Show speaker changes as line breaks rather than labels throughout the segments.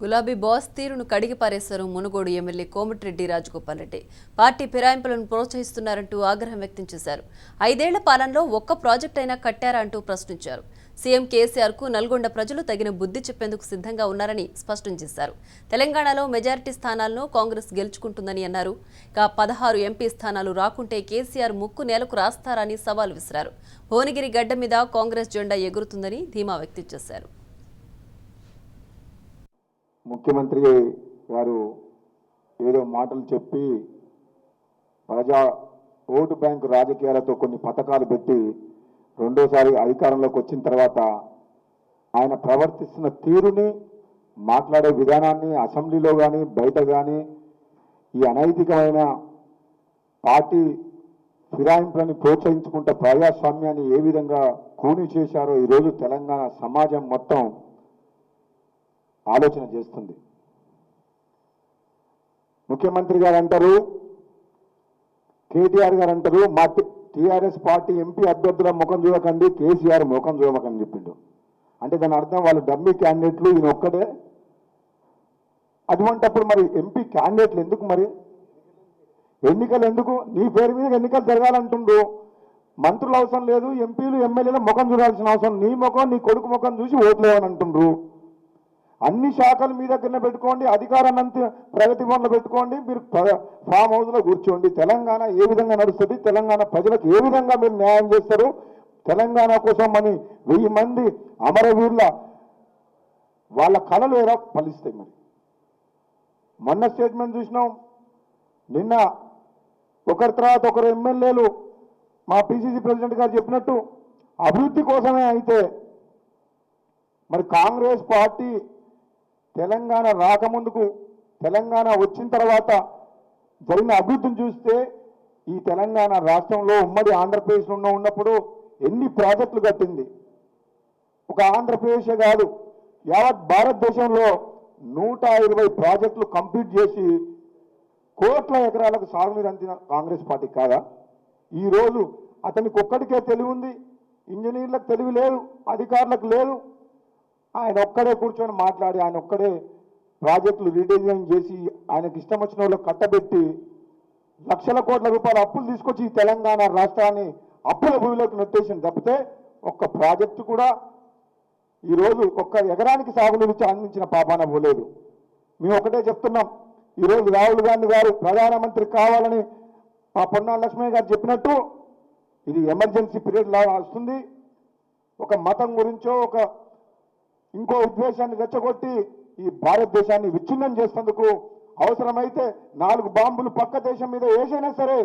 గులాబీ బాస్ తీరును కడిగి పారేశారు మునుగోడు ఎమ్మెల్యే కోమటిరెడ్డి రాజగోపాల్ రెడ్డి. పార్టీ ఫిరాయింపులను ప్రోత్సహిస్తున్నారంటూ ఆగ్రహం వ్యక్తం చేశారు. 5 ఏళ్ల పాలనలో ఒక్క ప్రాజెక్ట్ అయినా కట్టారా అంటూ ప్రశ్నించారు. సీఎం కేసీఆర్ కు నల్గొండ ప్రజలు తగిన బుద్ధి చెప్పేందుకు సిద్ధంగా ఉన్నారని స్పష్టం చేశారు. తెలంగాణలో మెజారిటీ స్థానాలను కాంగ్రెస్ గెలుచుకుంటుందని అన్నారు. 16 ఎంపీ స్థానాలు రాకుంటే కేసీఆర్ ముక్కు నేలకు రాస్తారని సవాల్ విసిరారు. భువనగిరి గడ్డ మీద కాంగ్రెస్ జెండా ఎగురుతుందని ధీమా వ్యక్తం చేశారు.
ముఖ్యమంత్రి గారు ఏదో మాటలు చెప్పి ప్రజా ఓటు బ్యాంకు రాజకీయాలతో కొన్ని పథకాలు పెట్టి రెండోసారి అధికారంలోకి వచ్చిన తర్వాత ఆయన ప్రవర్తిస్తున్న తీరుని, మాట్లాడే విధానాన్ని అసెంబ్లీలో కానీ బయట కానీ ఈ అనైతికమైన పార్టీ ఫిరాయింపులను ప్రోత్సహించుకుంటే ప్రజాస్వామ్యాన్ని ఏ విధంగా కూని చేశారో ఈరోజు తెలంగాణ సమాజం మొత్తం ఆలోచన చేస్తుంది. ముఖ్యమంత్రి గారు అంటారు, కేటీఆర్ గారు అంటారు, మా టీఆర్ఎస్ పార్టీ ఎంపీ అభ్యర్థుల ముఖం చూడకండి, కేసీఆర్ ముఖం చూడకండి చెప్పిండు. అంటే దాని అర్థం వాళ్ళు డమ్మీ క్యాండిడేట్లు, ఈయన ఒక్కడే. అటువంటప్పుడు మరి ఎంపీ క్యాండిడేట్లు ఎందుకు? మరి ఎన్నికలు ఎందుకు? నీ పేరు మీద ఎన్నికలు జరగాలంటుండ్రు. మంత్రులు అవసరం లేదు, ఎంపీలు ఎమ్మెల్యేల ముఖం చూడాల్సిన అవసరం, నీ ముఖం నీ కొడుకు ముఖం చూసి ఓట్లు వేయని అంటుండ్రు. అన్ని శాఖలు మీ దగ్గరనే పెట్టుకోండి, అధికారాన్ని ప్రగతి భవన్లో పెట్టుకోండి, మీరు ఫామ్ హౌస్లో కూర్చోండి. తెలంగాణ ఏ విధంగా నడుస్తుంది, తెలంగాణ ప్రజలకు ఏ విధంగా మీరు న్యాయం చేస్తారు, తెలంగాణ కోసం అని 1000 మంది అమరవీరుల వాళ్ళ కళలు ఎలా ఫలిస్తాయి? మరి మొన్న స్టేట్మెంట్ చూసినాం, నిన్న ఒకరి తర్వాత ఒకరు ఎమ్మెల్యేలు మా పిసిసి ప్రెసిడెంట్ గారు చెప్పినట్టు అభివృద్ధి కోసమే అయితే మరి కాంగ్రెస్ పార్టీ తెలంగాణ రాకముందుకు, తెలంగాణ వచ్చిన తర్వాత జరిగిన అభివృద్ధిని చూస్తే ఈ తెలంగాణ రాష్ట్రంలో ఉమ్మడి ఆంధ్రప్రదేశ్లో ఉన్నప్పుడు ఎన్ని ప్రాజెక్టులు కట్టింది. ఒక ఆంధ్రప్రదేశే కాదు, యావత్ భారతదేశంలో 120 ప్రాజెక్టులు కంప్లీట్ చేసి కోట్ల ఎకరాలకు సాగునీరు అందిన కాంగ్రెస్ పార్టీ కాదా? ఈరోజు అతనికి ఒక్కడికే తెలివి ఉంది, ఇంజనీర్లకు తెలివి లేదు, అధికారులకు లేదు. ఆయన ఒక్కడే కూర్చొని మాట్లాడి, ఆయన ఒక్కడే ప్రాజెక్టులు రీడిజైన్ చేసి ఆయనకి ఇష్టం వచ్చిన వాళ్ళకి కట్టబెట్టి లక్షల కోట్ల రూపాయల అప్పులు తీసుకొచ్చి ఈ తెలంగాణ రాష్ట్రాన్ని అప్పుల భూమిలోకి నెట్టేసింది తప్పితే ఒక్క ప్రాజెక్టు కూడా ఈరోజు ఒక్క ఎకరానికి సాగునీరు అందించిన పాపాన పోలేదు. మేము ఒకటే చెప్తున్నాం, ఈరోజు రాహుల్ గాంధీ గారు ప్రధానమంత్రి కావాలని మా పొన్నాల లక్ష్మయ్య గారు చెప్పినట్టు ఇది ఎమర్జెన్సీ పీరియడ్ లాగా వస్తుంది. ఒక మతం గురించో ఒక ఇంకో ఉద్దేశాన్ని రెచ్చగొట్టి ఈ భారతదేశాన్ని విచ్ఛిన్నం చేసేందుకు అవసరమైతే 4 బాంబులు పక్క దేశం మీద వేసైనా సరే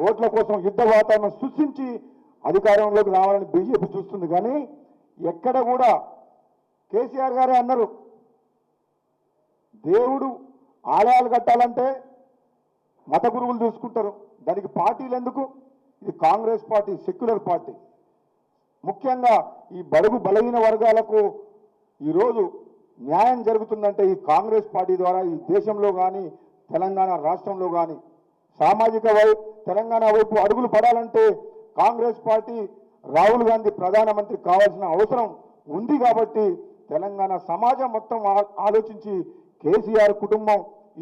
ఓట్ల కోసం యుద్ధ వాతావరణం సృష్టించి అధికారంలోకి రావాలని బీజేపీ చూస్తుంది. కానీ ఎక్కడ కూడా కేసీఆర్ గారే అన్నారు, దేవుడు ఆలయాలు కట్టాలంటే మత గురువులు చూసుకుంటారు, దానికి పార్టీలు ఎందుకు? ఇది కాంగ్రెస్ పార్టీ సెక్యులర్ పార్టీ. ముఖ్యంగా ఈ బడుగు బలహీన వర్గాలకు ఈరోజు న్యాయం జరుగుతుందంటే ఈ కాంగ్రెస్ పార్టీ ద్వారా ఈ దేశంలో కానీ తెలంగాణ రాష్ట్రంలో కానీ సామాజిక తెలంగాణ వైపు అడుగులు పడాలంటే కాంగ్రెస్ పార్టీ రాహుల్ గాంధీ ప్రధానమంత్రి కావాల్సిన అవసరం ఉంది. కాబట్టి తెలంగాణ సమాజం మొత్తం ఆలోచించి కేసీఆర్ కుటుంబం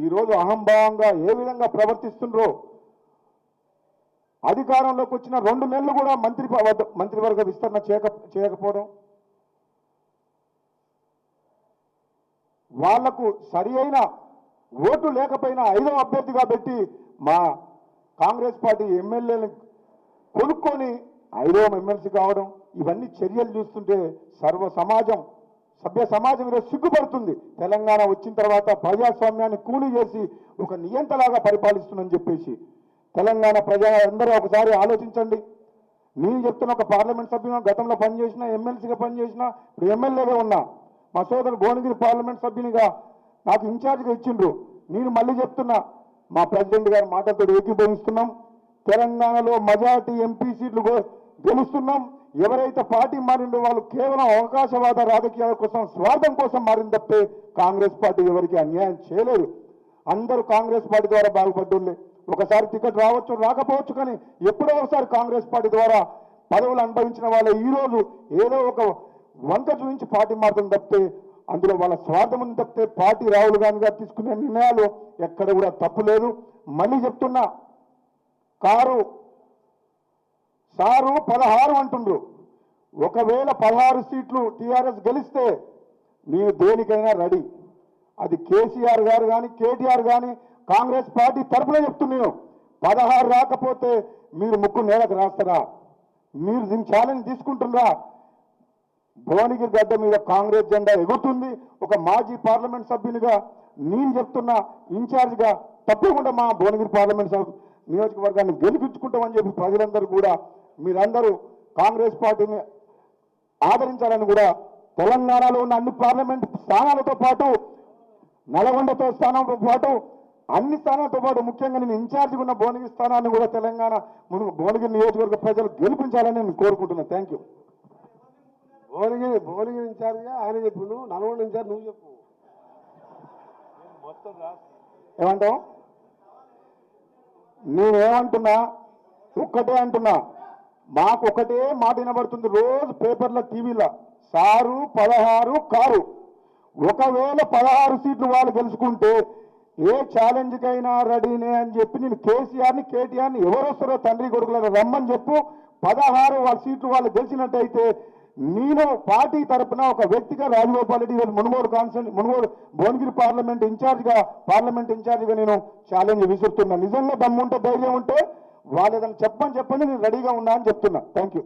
ఈరోజు అహంభావంగా ఏ విధంగా ప్రవర్తిస్తుండ్రో, అధికారంలోకి వచ్చిన 2 నెలలు కూడా మంత్రివర్గ విస్తరణ చేయకపోవడం, వాళ్లకు సరి అయిన ఓటు లేకపోయినా 5వ అభ్యర్థిగా పెట్టి మా కాంగ్రెస్ పార్టీ ఎమ్మెల్యేలను కొనుక్కొని 5వ ఎమ్మెల్సీ కావడం, ఇవన్నీ చర్యలు చూస్తుంటే సభ్య సమాజం ఈరోజు సిగ్గుపడుతుంది. తెలంగాణ వచ్చిన తర్వాత ప్రజాస్వామ్యాన్ని కూలి చేసి ఒక నియంతలాగా పరిపాలిస్తుందని చెప్పేసి తెలంగాణ ప్రజలందరూ ఒకసారి ఆలోచించండి. నేను చెప్తున్న ఒక పార్లమెంట్ సభ్యుగా గతంలో పనిచేసిన, ఎమ్మెల్సీగా పనిచేసిన, ఇప్పుడు ఎమ్మెల్యేగా ఉన్నా, మా సోదరు భువనగిరి పార్లమెంట్ సభ్యునిగా నాకు ఇన్ఛార్జ్గా ఇచ్చిండ్రు. నేను మళ్ళీ చెప్తున్నా, మా ప్రెసిడెంట్ గారి మాటలతో ఏకీభవిస్తున్నాం. తెలంగాణలో మెజారిటీ ఎంపీ సీట్లు గెలుస్తున్నాం. ఎవరైతే పార్టీ మారిండో వాళ్ళు కేవలం అవకాశవాద రాజకీయాల కోసం, స్వార్థం కోసం మారింది తప్పితే కాంగ్రెస్ పార్టీ ఎవరికి అన్యాయం చేయలేదు. అందరూ కాంగ్రెస్ పార్టీ ద్వారా బాగుపడ్డోళ్ళే. ఒకసారి టికెట్ రావచ్చు రాకపోవచ్చు, కానీ ఎప్పుడో ఒకసారి కాంగ్రెస్ పార్టీ ద్వారా పదవులు అనుభవించిన వాళ్ళే ఈరోజు ఏదో ఒక వంక చూపించి పార్టీ మారుతుంది తప్పితే అందులో వాళ్ళ స్వార్థం ఉంది తప్పితే పార్టీ రాహుల్ గాంధీ గారు తీసుకునే నిర్ణయాలు ఎక్కడ కూడా తప్పు లేదు. మళ్ళీ చెప్తున్నా, సారు 16 అంటుండ్రు. ఒకవేళ 16 సీట్లు టీఆర్ఎస్ గెలిస్తే నేను దేనికైనా రెడీ. అది కేసీఆర్ గారు కానీ కేటీఆర్ కానీ కాంగ్రెస్ పార్టీ తరఫున చెప్తున్నాను. 16 రాకపోతే మీరు ముక్కు నేలకు రాస్తారా? మీరు దీని ఛాలెంజ్ తీసుకుంటున్నారా? భువనగిరి గడ్డ మీద కాంగ్రెస్ జెండా ఎగురుతుంది. ఒక మాజీ పార్లమెంట్ సభ్యునిగా నేను చెప్తున్నా, ఇన్ఛార్జ్గా తప్పకుండా మా భువనగిరి పార్లమెంట్ నియోజకవర్గాన్ని గెలిపించుకుంటామని చెప్పి ప్రజలందరూ కూడా మీరందరూ కాంగ్రెస్ పార్టీని ఆదరించాలని కూడా తెలంగాణలో ఉన్న అన్ని పార్లమెంట్ స్థానాలతో పాటు నల్గొండతో స్థానంతో పాటు అన్ని స్థానాలతో పాటు ముఖ్యంగా నేను ఇన్ఛార్జిగా ఉన్న భువనగిరి స్థానాన్ని కూడా తెలంగాణ భువనగిరి నియోజకవర్గ ప్రజలు గెలిపించాలని నేను కోరుకుంటున్నాను. Thank you.
భువనగిరి ఇన్ఛార్జిగా ఆయన చెప్పిండు, నల్గొండ ఇన్ఛార్జ్ నువ్వు చెప్పు.
ఏమంటావు? నేనేమంటున్నా, ఒక్కటే అంటున్నా, మాకు ఒకటే మాట వినబడుతుంది రోజు పేపర్ల టీవీలో, సారు 16 కారు. ఒకవేళ 16 సీట్లు వాళ్ళు గెలుచుకుంటే ఏ ఛాలెంజ్కైనా రెడీనే అని చెప్పి నేను కేసీఆర్ని కేటీఆర్ని ఎవరు వస్తారో తండ్రి కొడుకులను రమ్మని చెప్పు. 16 వాళ్ళ సీట్లు వాళ్ళు గెలిచినట్టయితే నేను పార్టీ తరఫున ఒక వ్యక్తిగా రాజగోపాల్ రెడ్డి మునుగోడు భువనగిరి పార్లమెంట్ ఇన్ఛార్జిగా నేను ఛాలెంజ్ విసురుతున్నా. నిజంగా దమ్ముంటే ధైర్యం ఉంటే వాళ్ళు ఏదైనా చెప్పండి, నేను రెడీగా ఉన్నా అని చెప్తున్నా. Thank you.